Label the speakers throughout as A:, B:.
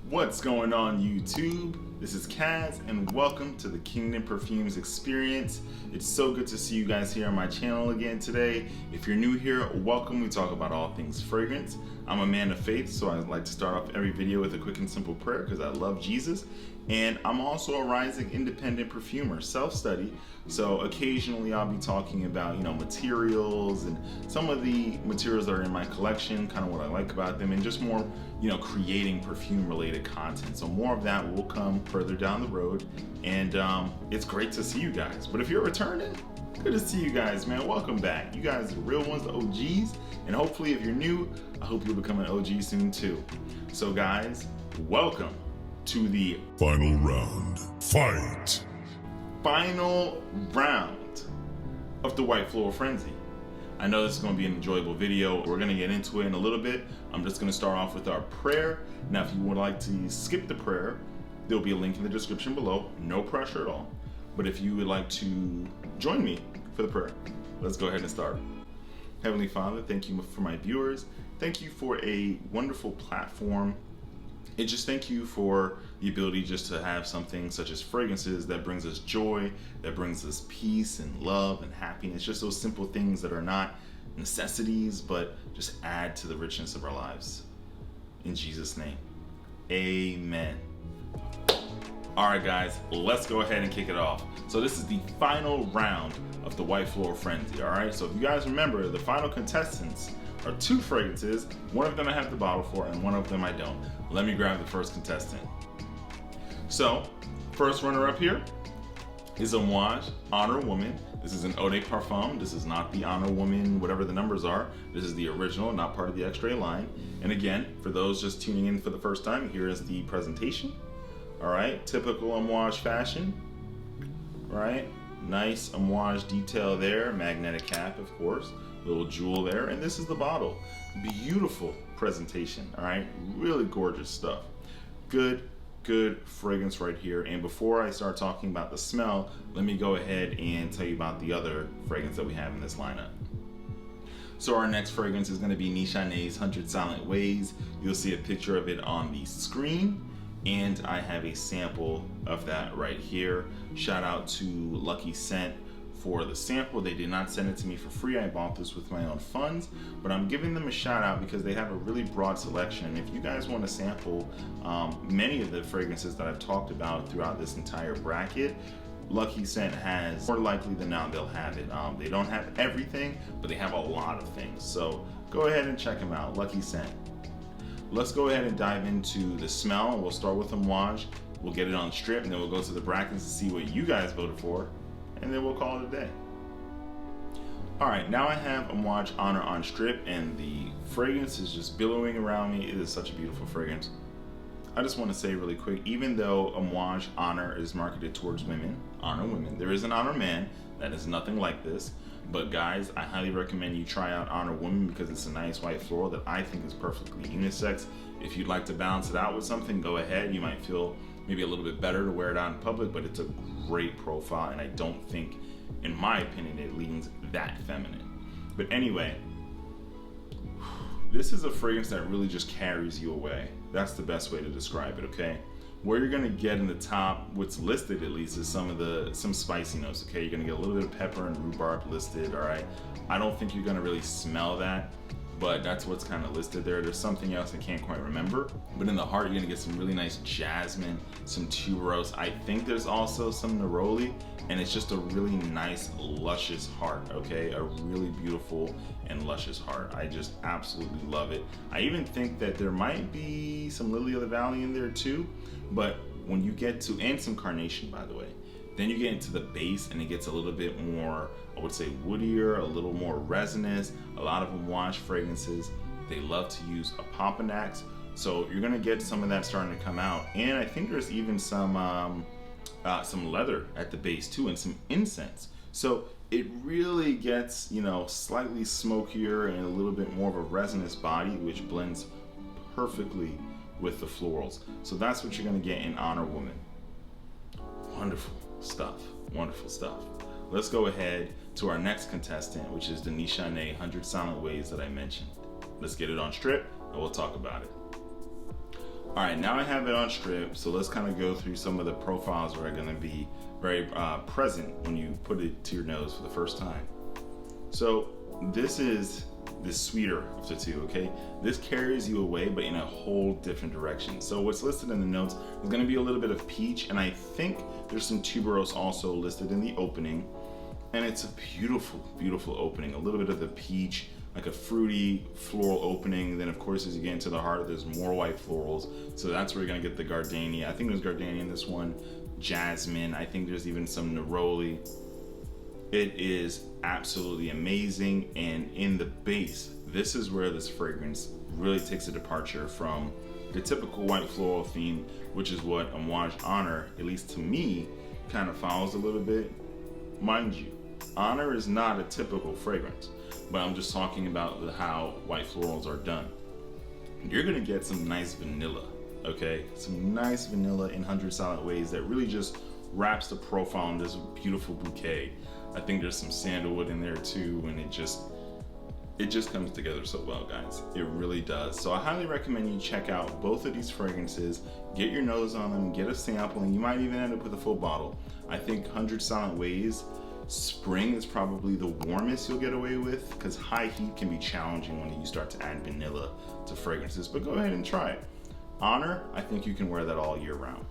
A: What's going on YouTube? This is Kaz and welcome to the Kingdom Perfumes experience. It's so good to see you guys here on my channel again today. If you're new here, welcome. We talk about all things fragrance. I'm a man of faith, so I like to start off every video with a quick and simple prayer because I love Jesus. And I'm also a rising independent perfumer, self-study. So occasionally I'll be talking about, materials and some of the materials that are in my collection, kind of what I like about them, and just more, creating perfume related content. So more of that will come further down the road. And it's great to see you guys. But if you're returning, good to see you guys, man. Welcome back. You guys are the real ones, the OGs. And hopefully if you're new, I hope you'll become an OG soon too. So guys, welcome to the
B: final round. Fight!
A: Final round of the White Floral Frenzy. I know this is going to be an enjoyable video. We're going to get into it in a little bit. I'm just going to start off with our prayer. Now, if you would like to skip the prayer, there'll be a link in the description below. No pressure at all. But if you would like to join me for the prayer, let's go ahead and start. Heavenly Father, thank you for my viewers. Thank you for a wonderful platform. And just thank you for the ability just to have something such as fragrances that brings us joy, that brings us peace and love and happiness. Just those simple things that are not necessities, but just add to the richness of our lives. In Jesus' name, amen. All right, guys, let's go ahead and kick it off. So this is the final round of the White Floral Frenzy, all right? So if you guys remember, the final contestants are two fragrances. One of them I have the bottle for and one of them I don't. Let me grab the first contestant. So, first runner up here is Amouage Honour Woman. This is an Eau de Parfum. This is not the Honor Woman, whatever the numbers are. This is the original, not part of the extra line. And again, for those just tuning in for the first time, here is the presentation. All right, typical Amouage fashion, right? Nice Amouage detail there, magnetic cap, of course, little jewel there, and this is the bottle. Beautiful presentation, all right? Really gorgeous stuff. Good fragrance right here. And before I start talking about the smell, let me go ahead and tell you about the other fragrance that we have in this lineup. So our next fragrance is going to be Nishane's 100 Silent Ways. You'll see a picture of it on the screen. And I have a sample of that right here. Shout out to Lucky Scent for the sample. They did not send it to me for free. I bought this with my own funds, but I'm giving them a shout out because they have a really broad selection. If you guys want to sample many of the fragrances that I've talked about throughout this entire bracket, Lucky Scent has, more likely than not, they'll have it. They don't have everything, but they have a lot of things. So go ahead and check them out, Lucky Scent. Let's go ahead and dive into the smell. We'll start with Amouage. We'll get it on strip, and then we'll go to the brackets to see what you guys voted for, and then we'll call it a day. All right, now I have Amouage Honour on strip, and the fragrance is just billowing around me. It is such a beautiful fragrance. I just want to say really quick, even though Amouage Honour is marketed towards women, Honor Women, there is an Honor Man that is nothing like this. But guys, I highly recommend you try out Honor Woman because it's a nice white floral that I think is perfectly unisex. If you'd like to balance it out with something, go ahead. You might feel maybe a little bit better to wear it out in public, but it's a great profile, and I don't think, in my opinion, it leans that feminine. But anyway, this is a fragrance that really just carries you away. That's the best way to describe it, okay? Where you're gonna get in the top, what's listed at least, is some spicy notes, okay? You're gonna get a little bit of pepper and rhubarb listed, all right? I don't think you're gonna really smell that, but that's what's kind of listed there. There's something else I can't quite remember, but in the heart, you're gonna get some really nice jasmine, some tuberose. I think there's also some neroli, and it's just a really nice, luscious heart, okay? A really beautiful and luscious heart. I just absolutely love it. I even think that there might be some lily of the valley in there too, but when you get to, and some carnation, by the way, then you get into the base and it gets a little bit more, I would say, woodier, a little more resinous. A lot of Amouage fragrances, they love to use a Pomponax, so you're gonna get some of that starting to come out. And I think there's even some leather at the base too, and some incense. So it really gets, you know, slightly smokier and a little bit more of a resinous body, which blends perfectly with the florals. So that's what you're gonna get in Honour Woman. Wonderful stuff, wonderful stuff. Let's go ahead to our next contestant, which is the Nishane 100 Silent Ways that I mentioned. Let's get it on strip and we'll talk about it. All right, now I have it on strip, so let's kind of go through some of the profiles that are gonna be very present when you put it to your nose for the first time. So this is the sweeter of the two, okay? This carries you away, but in a whole different direction. So what's listed in the notes is gonna be a little bit of peach, and I think there's some tuberose also listed in the opening. And it's a beautiful, beautiful opening. A little bit of the peach, like a fruity floral opening. Then of course, as you get into the heart, there's more white florals. So that's where you're gonna get the gardenia. I think there's gardenia in this one. Jasmine, I think there's even some neroli. It is absolutely amazing. And in the base, this is where this fragrance really takes a departure from the typical white floral theme, which is what Amouage Honour, at least to me, kind of follows a little bit. Mind you, Honour is not a typical fragrance, but I'm just talking about how white florals are done. You're gonna get some nice vanilla, okay? Some nice vanilla in 100 Silent Ways that really just wraps the profile in this beautiful bouquet. I think there's some sandalwood in there too, and it just comes together so well, guys. It really does. So I highly recommend you check out both of these fragrances, get your nose on them, get a sample, and you might even end up with a full bottle. I think 100 Silent Ways, spring is probably the warmest you'll get away with, because high heat can be challenging when you start to add vanilla to fragrances, but go ahead and try it. Honour, I think you can wear that all year round.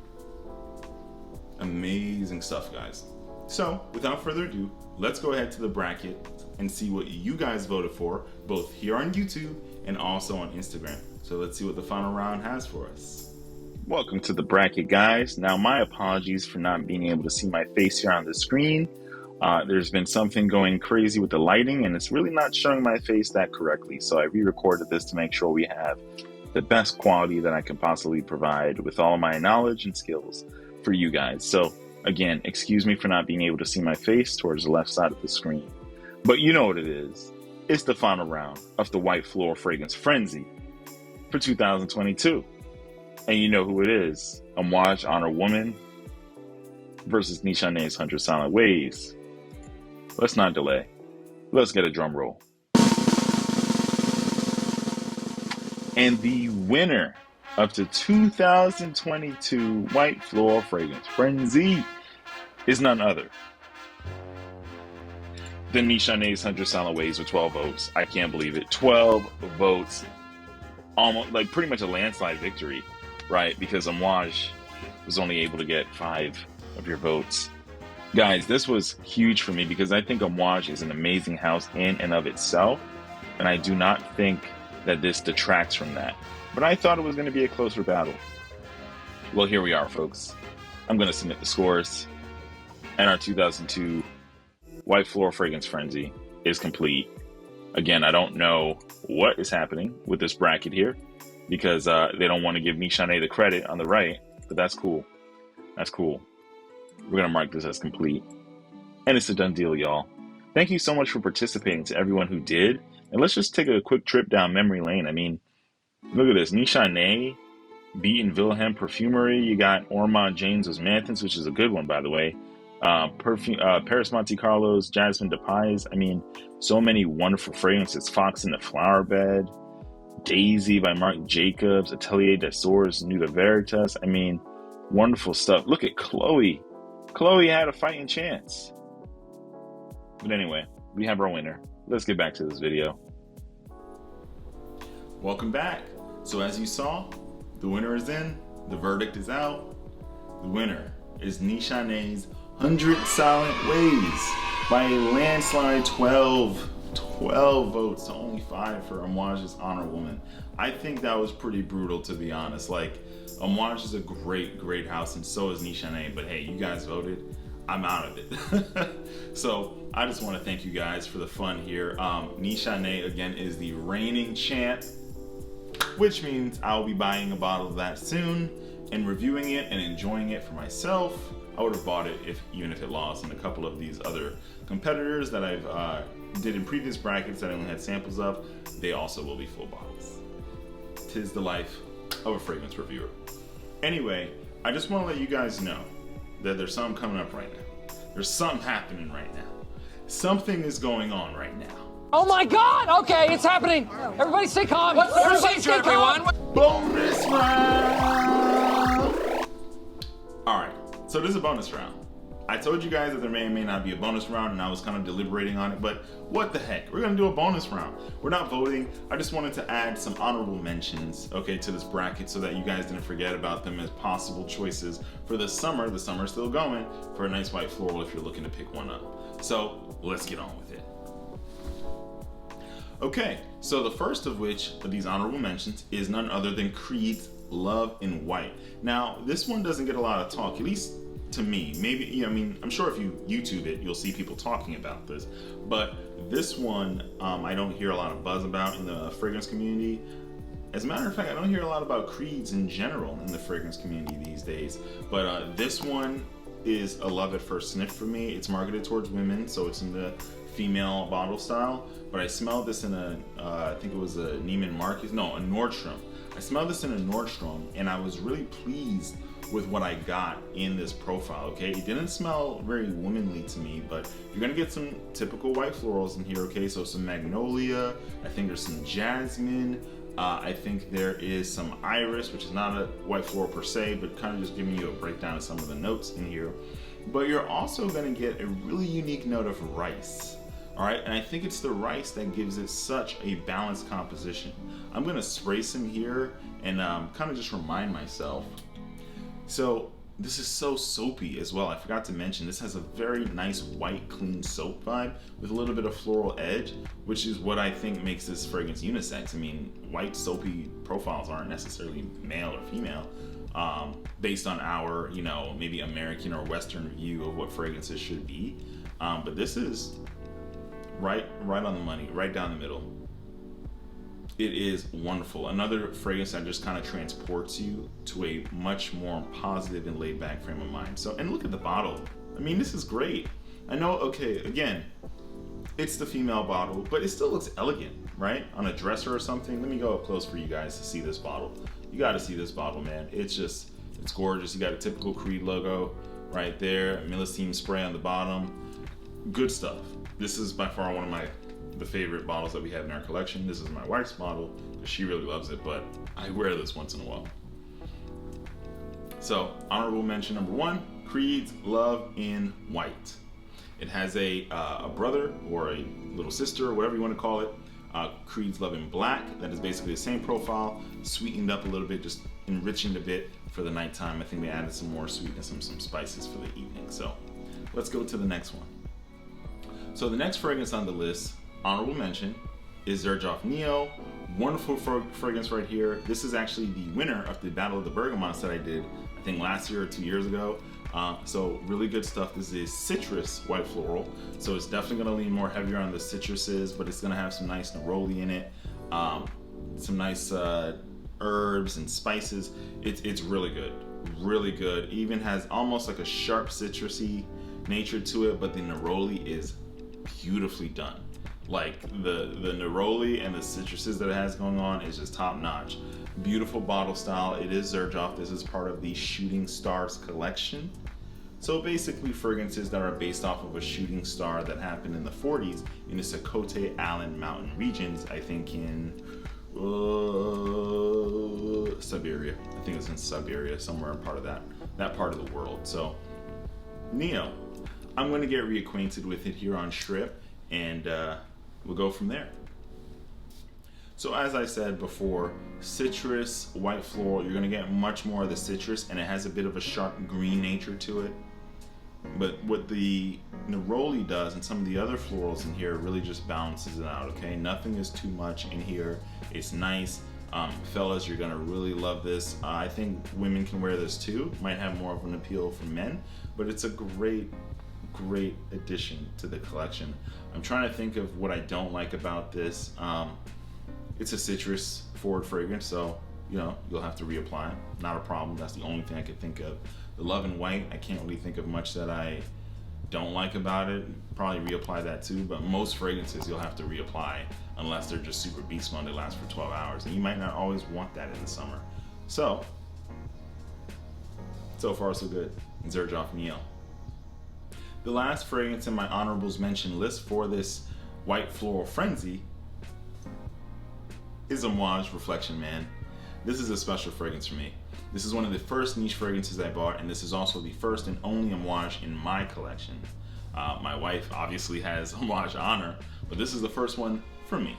A: Amazing stuff, guys. So without further ado, let's go ahead to the bracket and see what you guys voted for, both here on YouTube and also on Instagram. So let's see what the final round has for us. Welcome to the bracket, guys. Now, my apologies for not being able to see my face here on the screen. There's been something going crazy with the lighting, and it's really not showing my face that correctly. So I re-recorded this to make sure we have the best quality that I can possibly provide with all of my knowledge and skills for you guys. So again, excuse me for not being able to see my face towards the left side of the screen. But you know what it is. It's the final round of the White Floral Fragrance Frenzy for 2022. And you know who it is. Amouage Honour Woman versus Nishane's 100 Silent Ways. Let's not delay. Let's get a drum roll. And the winner of the 2022 White Floral Fragrance Frenzy is none other than Nishane's 100 Silent Ways with 12 votes. I can't believe it. 12 votes. Almost like pretty much a landslide victory, right? Because Amouage was only able to get 5 of your votes. Guys, this was huge for me because I think Amouage is an amazing house in and of itself, and I do not think that this detracts from that. But I thought it was going to be a closer battle. Well, here we are, folks. I'm going to submit the scores, and our 2002 White Floral Fragrance Frenzy is complete. Again, I don't know what is happening with this bracket here because they don't want to give Nishane the credit on the right, but that's cool. That's cool. We're going to mark this as complete. And it's a done deal, y'all. Thank you so much for participating to everyone who did. And let's just take a quick trip down memory lane. I mean, look at this. Nishane beating Wilhelm Perfumery. You got Ormond James Osmanthus, which is a good one, by the way. Paris Monte Carlo's Jasmine de Pais. I mean, so many wonderful fragrances. Fox in the Flower Bed. Daisy by Marc Jacobs. Atelier des Sources, Nuda Veritas. I mean, wonderful stuff. Look at Chloe. Chloe had a fighting chance. But anyway, we have our winner. Let's get back to this video. Welcome back. So as you saw, the winner is in, the verdict is out. The winner is Nishane's 100 Silent Ways by a landslide 12 votes to only 5 for Amouage's Honour Woman. I think that was pretty brutal, to be honest. Like, Amouage is a great house, and so is Nishane, but hey, you guys voted. I'm out of it. So I just want to thank you guys for the fun here. Nishane, again, is the reigning champ, which means I'll be buying a bottle of that soon and reviewing it and enjoying it for myself. I would have bought it even if it lost. And a couple of these other competitors that I've did in previous brackets that I only had samples of, they also will be full bottles. 'Tis the life of a fragrance reviewer. Anyway, I just want to let you guys know that there's something coming up right now. There's something happening right now. Something is going on right now.
C: Oh my God! Okay, it's happening. Everybody stay calm.
D: What's the procedure, everyone?
A: Bonus round! Alright, so this is a bonus round. I told you guys that there may or may not be a bonus round, and I was kind of deliberating on it, but what the heck? We're gonna do a bonus round. We're not voting. I just wanted to add some honorable mentions, okay, to this bracket so that you guys didn't forget about them as possible choices for the summer. The summer's still going for a nice white floral if you're looking to pick one up. So let's get on with it. Okay, so the first of which of these honorable mentions is none other than Creed's Love in White. Now, this one doesn't get a lot of talk, at least to me. Maybe, I mean, I'm sure if you YouTube it, you'll see people talking about this. But this one, I don't hear a lot of buzz about in the fragrance community. As a matter of fact, I don't hear a lot about Creeds in general in the fragrance community these days. But this one is a love at first sniff for me. It's marketed towards women, so it's in the female bottle style. But I smelled this in a, I think it was a Neiman Marcus, no, a Nordstrom. I smelled this in a Nordstrom, and I was really pleased with what I got in this profile, okay? It didn't smell very womanly to me, but you're gonna get some typical white florals in here, okay? So some magnolia, I think there's some jasmine, I think there is some iris, which is not a white floral per se, but kind of just giving you a breakdown of some of the notes in here. But you're also gonna get a really unique note of rice, all right? And I think it's the rice that gives it such a balanced composition. I'm gonna spray some here and kind of just remind myself. So this is so soapy as well. I forgot to mention, this has a very nice white, clean soap vibe with a little bit of floral edge, which is what I think makes this fragrance unisex. I mean, white soapy profiles aren't necessarily male or female, based on our, you know, maybe American or Western view of what fragrances should be. But this is right on the money, right down the middle. It is wonderful. Another fragrance that just kind of transports you to a much more positive and laid back frame of mind. So, and look at the bottle. I mean, this is great. I know, okay, again, it's the female bottle, but it still looks elegant, right? On a dresser or something. Let me go up close for you guys to see this bottle. You got to see this bottle, man. It's gorgeous. You got a typical Creed logo right there, Millesime spray on the bottom. Good stuff. This is by far one of the favorite bottles that we have in our collection. This is my wife's bottle because she really loves it, but I wear this once in a while. So, honorable mention number one, Creed's Love in White. It has a brother or a little sister or whatever you want to call it, Creed's Love in Black. That is basically the same profile, sweetened up a little bit, just enriching a bit for the nighttime. I think they added some more sweetness and some spices for the evening. So, let's go to the next one. So the next fragrance on the list, honorable mention, is Xerjoff Nio. Wonderful fragrance right here. This is actually the winner of the Battle of the Bergamots that I did, I think last year or 2 years ago. So really good stuff. This is citrus white floral. So it's definitely gonna lean more heavier on the citruses, but it's gonna have some nice neroli in it. Some nice herbs and spices. It's really good, really good. Even has almost like a sharp citrusy nature to it, but the neroli is beautifully done. Like the neroli and the citruses that it has going on is just top notch. Beautiful bottle style. It is Xerjoff. This is part of the Shooting Stars collection. So basically fragrances that are based off of a shooting star that happened in the 40s in the Sokote Allen mountain regions, I think in Siberia. I think it's in Siberia, somewhere in part of that part of the world. So Nio, I'm going to get reacquainted with it here on Strip, and we'll go from there. So as I said before, citrus, white floral, you're going to get much more of the citrus, and it has a bit of a sharp green nature to it. But what the neroli does and some of the other florals in here really just balances it out, okay? Nothing is too much in here. It's nice. Fellas, you're gonna really love this. I think women can wear this too. Might have more of an appeal for men, but it's a great addition to the collection. I'm trying to think of what I don't like about this. It's a citrus forward fragrance, so you know, you'll have to reapply. Not a problem. That's the only thing I could think of The Love and White, I can't really think of much that I don't like about it. Probably reapply that too, but most fragrances you'll have to reapply unless they're just super beast mode, they last for 12 hours. And you might not always want that in the summer. So far so good. Xerjoff Nio. The last fragrance in my honorables mention list for this white floral frenzy is Amouage Reflection Man. This is a special fragrance for me. This is one of the first niche fragrances I bought, and this is also the first and only Amouage in my collection. My wife obviously has Amouage Honour, but this is the first one for me.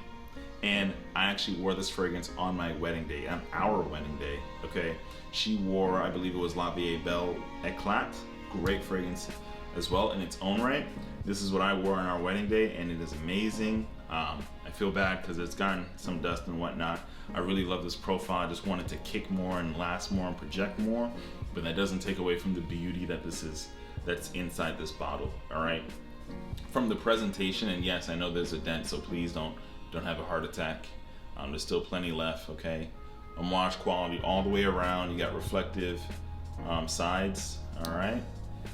A: And I actually wore this fragrance on my wedding day, on our wedding day, okay? She wore, I believe it was La Vie Belle Eclat, great fragrance as well in its own right. This is what I wore on our wedding day, and it is amazing. I feel bad because it's gotten some dust and whatnot. I really love this profile. I just wanted to kick more and last more and project more, but that doesn't take away from the beauty that that's inside this bottle, all right? From the presentation, and yes, I know there's a dent, so please don't have a heart attack. There's still plenty left, okay? Amouage quality all the way around. You got reflective sides, all right?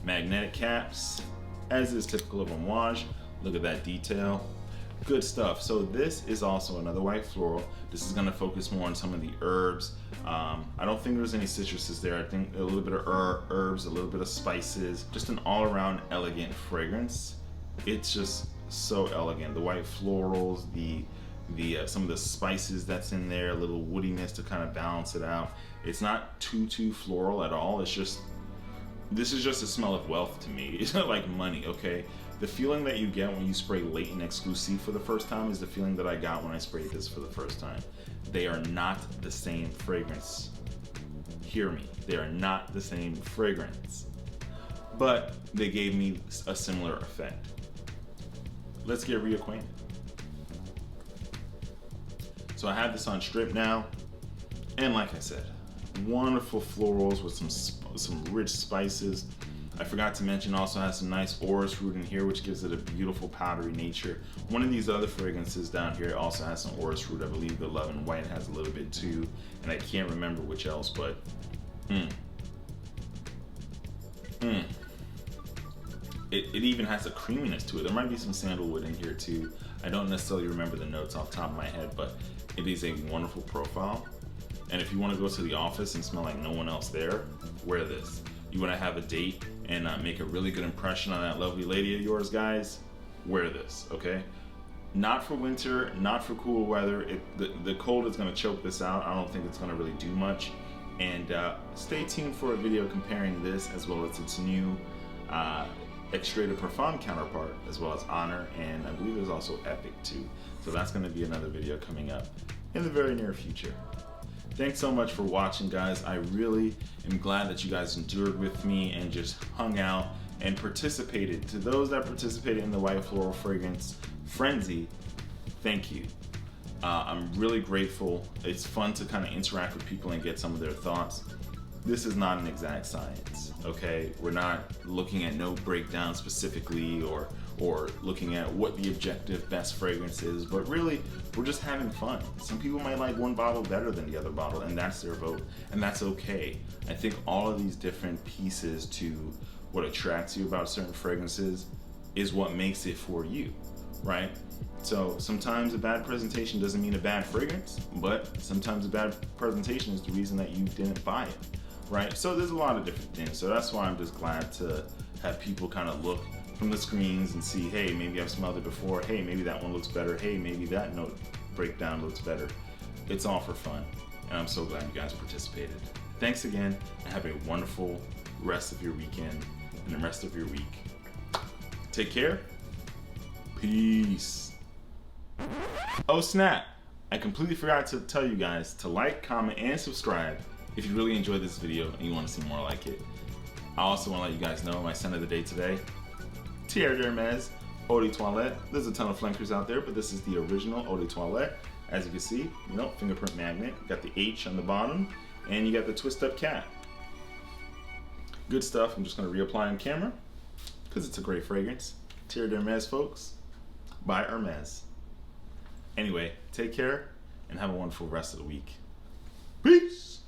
A: Magnetic caps, as is typical of Amouage. Look at that detail. Good stuff. So this is also another white floral. This is going to focus more on some of the herbs. I don't think there's any citruses there. I think a little bit of herbs, a little bit of spices, just an all-around elegant fragrance. It's just so elegant. The white florals, the some of the spices that's in there, a little woodiness to kind of balance it out. It's not too floral at all. It's just, this is just a smell of wealth to me. It's not like money, okay? The feeling that you get when you spray Latent Exclusive for the first time is the feeling that I got when I sprayed this for the first time. They are not the same fragrance. Hear me, they are not the same fragrance. But they gave me a similar effect. Let's get reacquainted. So I have this on strip now, and like I said, wonderful florals with some rich spices. I forgot to mention also has some nice orris root in here, which gives it a beautiful powdery nature. One of these other fragrances down here also has some orris root. I believe the Love and White has a little bit too, and I can't remember which else, but It even has a creaminess to it. There might be some sandalwood in here too. I don't necessarily remember the notes off the top of my head, but it is a wonderful profile. And if you want to go to the office and smell like no one else there, wear this. You want to have a date and make a really good impression on that lovely lady of yours, guys, wear this, okay? Not for winter, not for cool weather. The cold is going to choke this out. I don't think it's going to really do much. And stay tuned for a video comparing this as well as its new Extrait Perfume counterpart, as well as Honour, and I believe there's also Epic too. So that's going to be another video coming up in the very near future. Thanks so much for watching, guys. I really am glad that you guys endured with me and just hung out and participated. To those that participated in the white floral fragrance frenzy, thank you. I'm really grateful. It's fun to kind of interact with people and get some of their thoughts. This is not an exact science, okay? We're not looking at note breakdown specifically or looking at what the objective best fragrance is, but really, we're just having fun. Some people might like one bottle better than the other bottle, and that's their vote, and that's okay. I think all of these different pieces to what attracts you about certain fragrances is what makes it for you, right? So sometimes a bad presentation doesn't mean a bad fragrance, but sometimes a bad presentation is the reason that you didn't buy it. Right? So there's a lot of different things. So that's why I'm just glad to have people kind of look from the screens and see, hey, maybe I've smelled it before. Hey, maybe that one looks better. Hey, maybe that note breakdown looks better. It's all for fun. And I'm so glad you guys participated. Thanks again, and have a wonderful rest of your weekend and the rest of your week. Take care. Peace. Oh snap. I completely forgot to tell you guys to like, comment, and subscribe if you really enjoyed this video and you want to see more like it. I also want to let you guys know my scent of the day today, Thierry Hermes Eau de Toilette. There's a ton of flankers out there, but this is the original Eau de Toilette. As you can see, fingerprint magnet, got the H on the bottom, and you got the twist up cap. Good stuff. I'm just going to reapply on camera because it's a great fragrance. Thierry Hermes, folks, by Hermes. Anyway, take care and have a wonderful rest of the week. Peace.